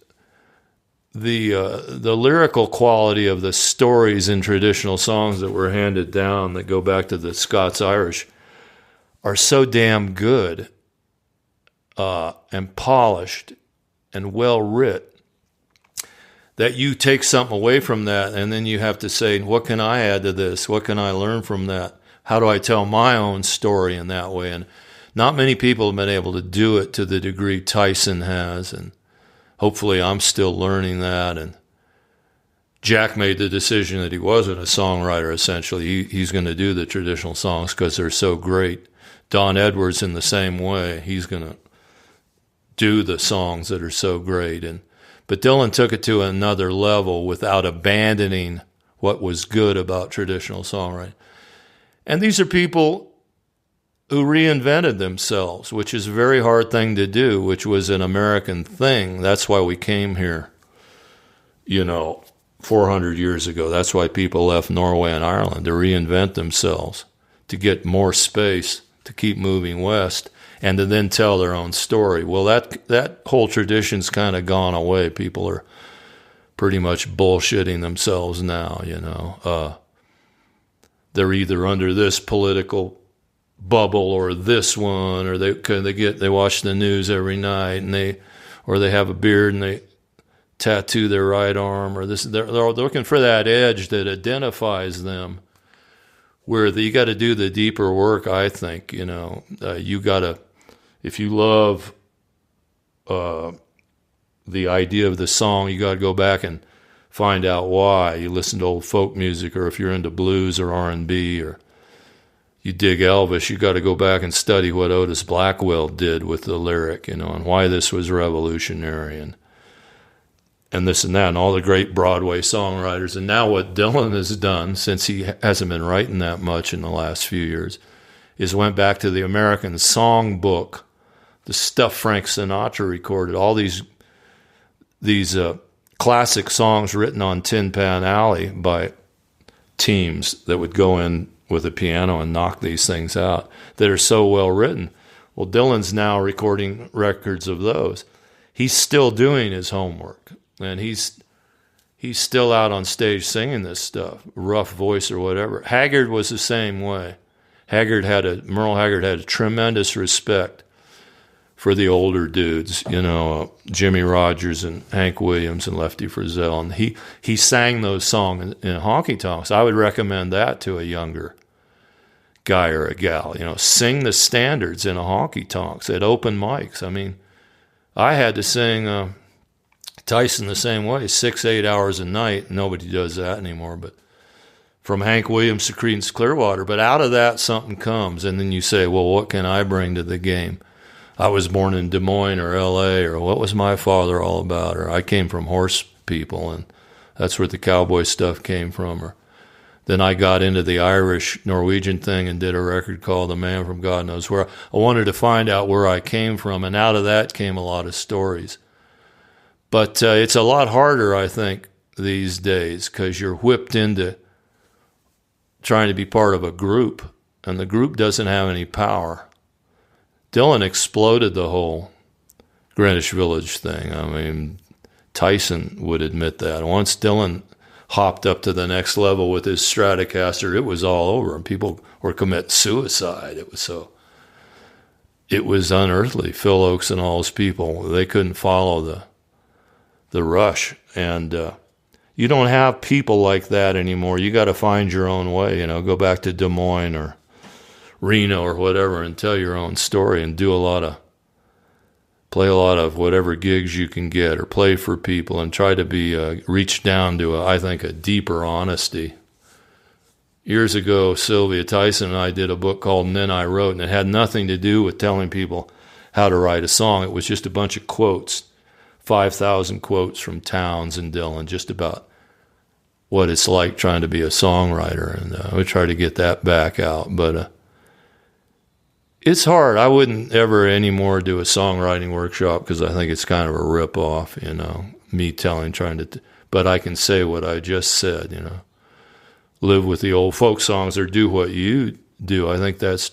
The lyrical quality of the stories in traditional songs that were handed down that go back to the Scots-Irish are so damn good and polished and well-writ that you take something away from that, and then you have to say, what can I add to this? What can I learn from that? How do I tell my own story in that way? And not many people have been able to do it to the degree Tyson has, and hopefully I'm still learning that. And Jack made the decision that he wasn't a songwriter, essentially. He's going to do the traditional songs because they're so great. Don Edwards in the same way. He's going to do the songs that are so great. But Dylan took it to another level without abandoning what was good about traditional songwriting. And these are people who reinvented themselves, which is a very hard thing to do, which was an American thing. That's why we came here, 400 years ago. That's why people left Norway and Ireland, to reinvent themselves, to get more space, to keep moving west, and to then tell their own story. Well, that whole tradition's kind of gone away. People are pretty much bullshitting themselves now, They're either under this political bubble or this one, or they watch the news every night, and they have a beard and they tattoo their right arm, or this. They're looking for that edge that identifies them. Where you got to do the deeper work, I think. You got to, if you love the idea of the song, you got to go back and find out why. You listen to old folk music, or if you're into blues or R&B, or you dig Elvis, you got to go back and study what Otis Blackwell did with the lyric, and why this was revolutionary, and this and that, and all the great Broadway songwriters. And now what Dylan has done, since he hasn't been writing that much in the last few years, is went back to the American Songbook, the stuff Frank Sinatra recorded, all these classic songs written on Tin Pan Alley by teams that would go in with a piano and knock these things out that are so well written. Well, Dylan's now recording records of those. He's still doing his homework, and he's still out on stage singing this stuff, rough voice or whatever. Haggard was the same way. Merle Haggard had a tremendous respect for the older dudes, Jimmy Rogers and Hank Williams and Lefty Frizzell, and he sang those songs in honky tonks. I would recommend that to a younger guy or a gal. Sing the standards in a honky tonks at open mics. I mean, I had to sing Tyson the same way, 6-8 hours a night. Nobody does that anymore, but from Hank Williams to Creedence Clearwater. But out of that, something comes, and then you say, well, what can I bring to the game? I was born in Des Moines or L.A., or what was my father all about? Or I came from horse people, and that's where the cowboy stuff came from. Or then I got into the Irish Norwegian thing and did a record called The Man from God Knows Where. I wanted to find out where I came from, and out of that came a lot of stories. But it's a lot harder, I think, these days, because you're whipped into trying to be part of a group, and the group doesn't have any power. Dylan exploded the whole Greenwich Village thing. I mean, Tyson would admit that. Once Dylan hopped up to the next level with his Stratocaster, it was all over, and people were committing suicide. It was unearthly. Phil Oakes and all his people, they couldn't follow the rush. And you don't have people like that anymore. You got to find your own way. Go back to Des Moines or Reno or whatever and tell your own story and play a lot of whatever gigs you can get, or play for people and try to reach down to I think a deeper honesty. Years ago, Sylvia Tyson and I did a book called And Then I Wrote, and it had nothing to do with telling people how to write a song. It was just a bunch of quotes, 5,000 quotes from Townes and Dylan, just about what it's like trying to be a songwriter. And we try to get that back out. But it's hard. I wouldn't ever anymore do a songwriting workshop because I think it's kind of a rip-off, me but I can say what I just said, live with the old folk songs or do what you do. I think that's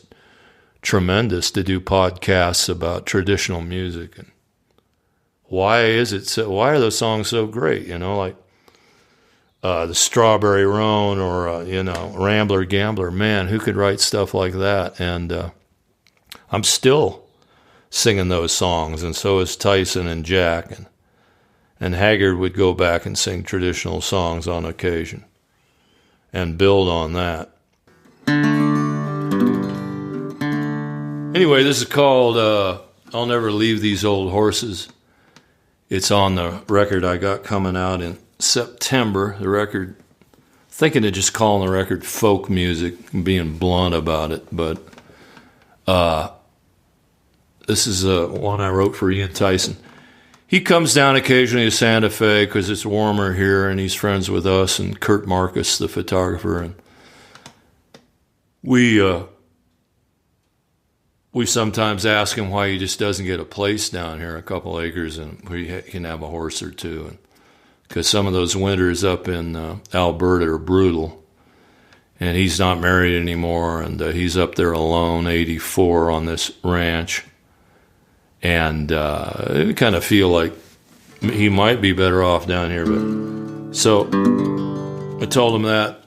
tremendous, to do podcasts about traditional music. And why are those songs so great? Like the Strawberry Roan or, Rambler Gambler. Man, who could write stuff like that? And I'm still singing those songs, and so is Tyson and Jack. And Haggard would go back and sing traditional songs on occasion and build on that. Anyway, this is called I'll Never Leave These Old Horses. It's on the record I got coming out in September. The record, thinking of just calling the record folk music and being blunt about it, but this is one I wrote for Ian Tyson. He comes down occasionally to Santa Fe because it's warmer here, and he's friends with us and Kurt Marcus, the photographer. And we sometimes ask him why he just doesn't get a place down here, a couple acres, and we can have a horse or two. Because some of those winters up in Alberta are brutal. And he's not married anymore, and he's up there alone, 84, on this ranch. And we kind of feel like he might be better off down here. But so I told him that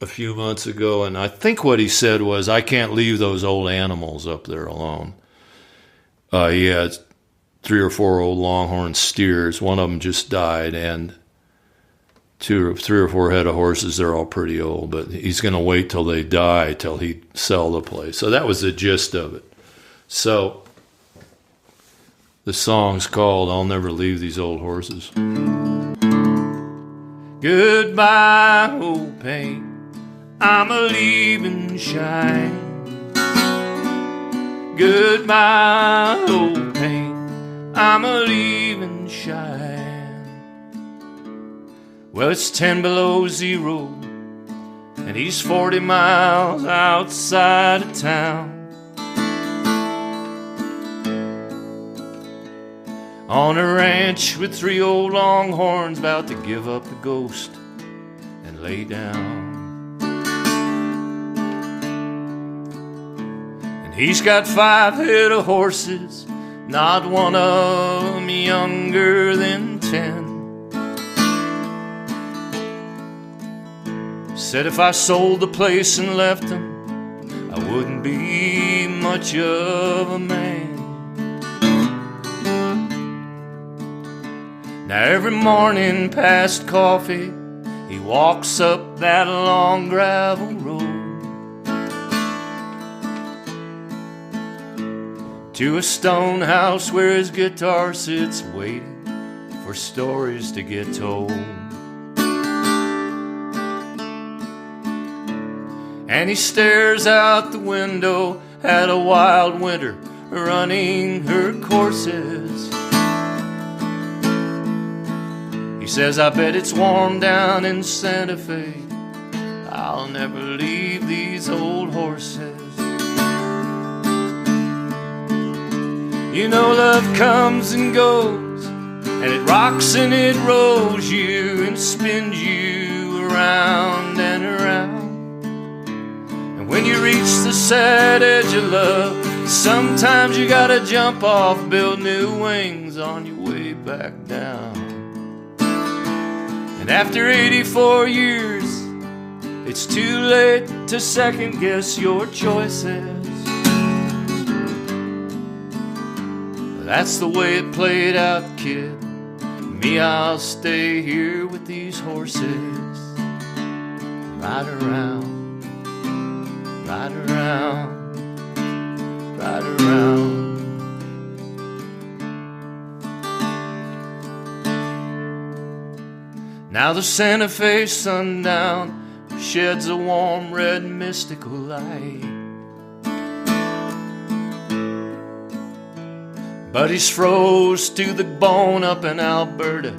a few months ago, and I think what he said was, I can't leave those old animals up there alone. He had 3 or 4 old longhorn steers. One of them just died, and 3 or 4 head of horses. They're all pretty old, but he's going to wait till they die till he'd sell the place. So that was the gist of it. So the song's called I'll Never Leave These Old Horses. Goodbye, old pain, I'm a leaving shine. Goodbye, old pain, I'm a leaving shine. Well, it's 10 below zero, and he's 40 miles outside of town. On a ranch with 3 old longhorns, about to give up the ghost and lay down. And he's got 5 head of horses, not one of them younger than 10. Said if I sold the place and left him, I wouldn't be much of a man. Now every morning past coffee, he walks up that long gravel road to a stone house where his guitar sits waiting for stories to get told. And he stares out the window at a wild winter running her courses. He says, I bet it's warm down in Santa Fe. I'll never leave these old horses. You know love comes and goes, and it rocks and it rolls you and spins you around and around. And when you reach the sad edge of love, Sometimes you gotta jump off, build new wings on your way back down. And after 84 years, it's too late to second guess your choices. That's the way it played out, kid. Me, I'll stay here with these horses. Ride around, ride around, ride around. Now the Santa Fe sundown sheds a warm red mystical light. But he's froze to the bone up in Alberta,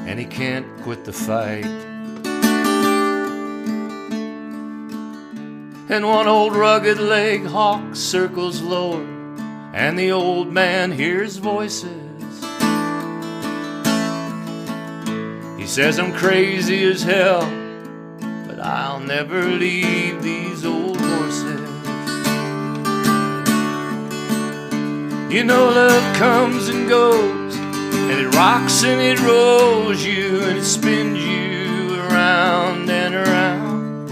and he can't quit the fight. And one old rugged leg hawk circles lower, and the old man hears voices. He says, I'm crazy as hell, but I'll never leave these old horses. You know love comes and goes, and it rocks and it rolls you, and it spins you around and around.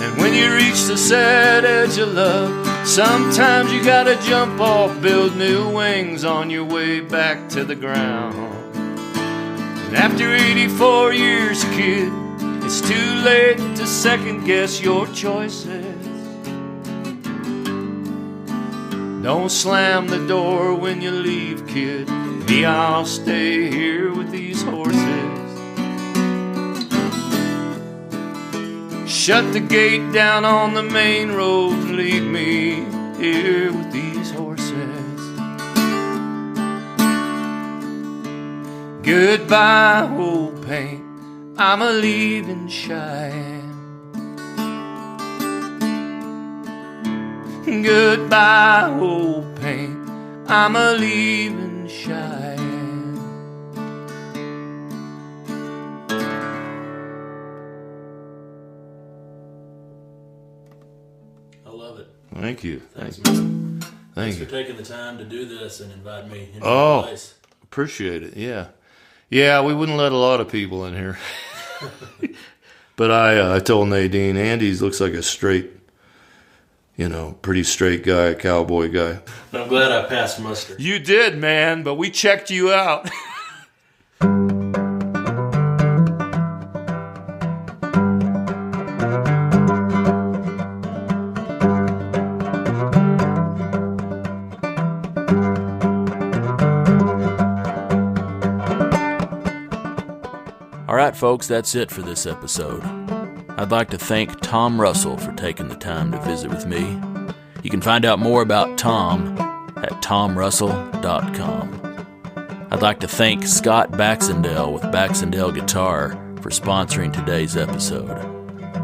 And when you reach the sad edge of love, sometimes you gotta jump off, build new wings on your way back to the ground. And after 84 years, kid, it's too late to second guess your choices. Don't slam the door when you leave, kid. Me, I'll stay here with these horses. Shut the gate down on the main road and leave me here with these horses. Goodbye, old paint, I'm a leaving Cheyenne. Goodbye, old paint, I'm a leaving Cheyenne. I love it. Thank you. Thanks, man. Thanks for taking the time to do this and invite me into your place. Appreciate it. Yeah. Yeah, we wouldn't let a lot of people in here. But I told Nadine, Andy looks like a straight, pretty straight guy, a cowboy guy. I'm glad I passed muster. You did, man, but we checked you out. All right, folks, that's it for this episode. I'd like to thank Tom Russell for taking the time to visit with me. You can find out more about Tom at tomrussell.com. I'd like to thank Scott Baxendale with Baxendale Guitar for sponsoring today's episode.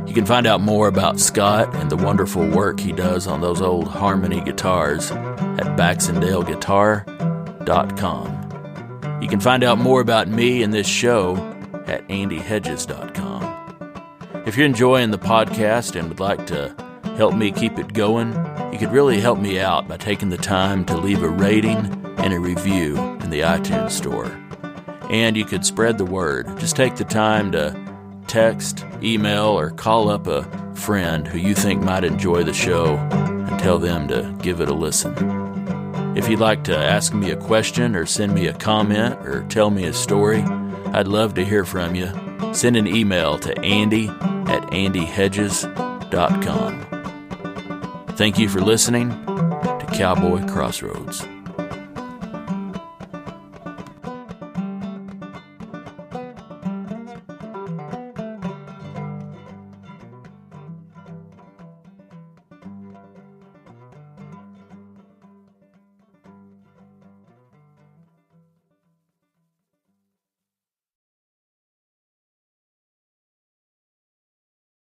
You can find out more about Scott and the wonderful work he does on those old harmony guitars at baxendaleguitar.com. You can find out more about me and this show at andyhedges.com. If you're enjoying the podcast and would like to help me keep it going, you could really help me out by taking the time to leave a rating and a review in the iTunes store. And you could spread the word. Just take the time to text, email, or call up a friend who you think might enjoy the show and tell them to give it a listen. If you'd like to ask me a question or send me a comment or tell me a story, I'd love to hear from you. Send an email to andy@andyhedges.com. Thank you for listening to Cowboy Crossroads.